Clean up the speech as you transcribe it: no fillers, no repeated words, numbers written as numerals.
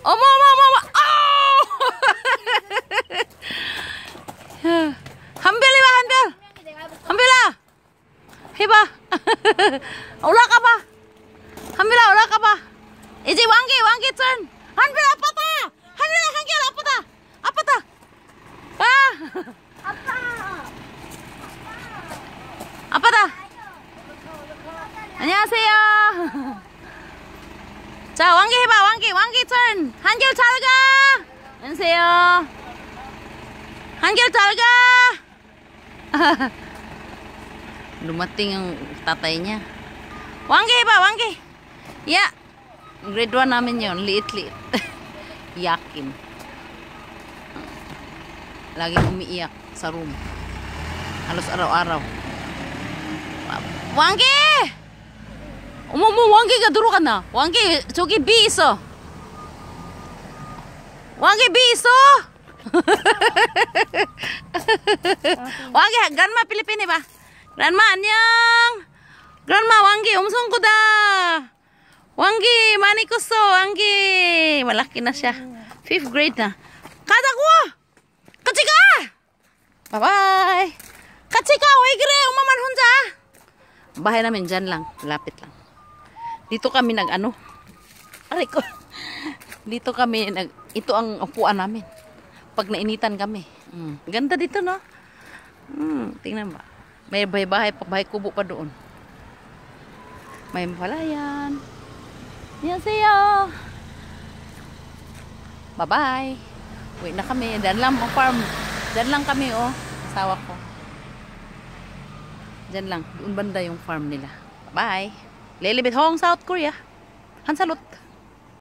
어머, 어머, 어머, 어머. 아우! 한별이 봐, 한별. 한별아. 해봐. 올라가 봐. 한별아, 올라가 봐. 이제 왕개 턴. 한별 아빠다. 한별아, 한결 아빠다. 아빠다. 아. 아빠. 아빠다. 안녕하세요. 자, 왕개 해봐. 왕개 턴. 한결 잘 가. 안녕하세요. 한결 잘 가. Dumating yung tatay niya. Wangge ba? Wangge. Yeah. Grade 1 namin yun. Liit-liit. Yakin. Laging umiiyak sa room. Halos araw-araw. Wangge! 어머머, 왕개가 들어갔나? 왕개, 저기 비 있어. 왕개 비 있어? 왕개, grandma Pilipino ba? Grandma, 안녕. Grandma, 왕개 엄청 크다. 왕개 많이 컸어, 왕개. malaki na siya. 5th grade na. 가자고! 같이 가! Bye-bye! 같이 가! 왜 그래? 엄마만 혼자? Bahay namin dyan lang. Lapit lang. Dito kami nag-ano. Aray ko. Dito kami ito ang upuan namin. Pag nainitan kami. Ganda dito, no? Tingnan ba? May bahay kubo pa doon. May palayan. Annyeonghaseyo. Bye-bye. Uwi na kami. Diyan lang ang farm. Diyan lang kami, oh. Asawa ko. Diyan lang. Doon banda yung farm nila. Bye. Lilibit Hong, South Korea. Hansalut.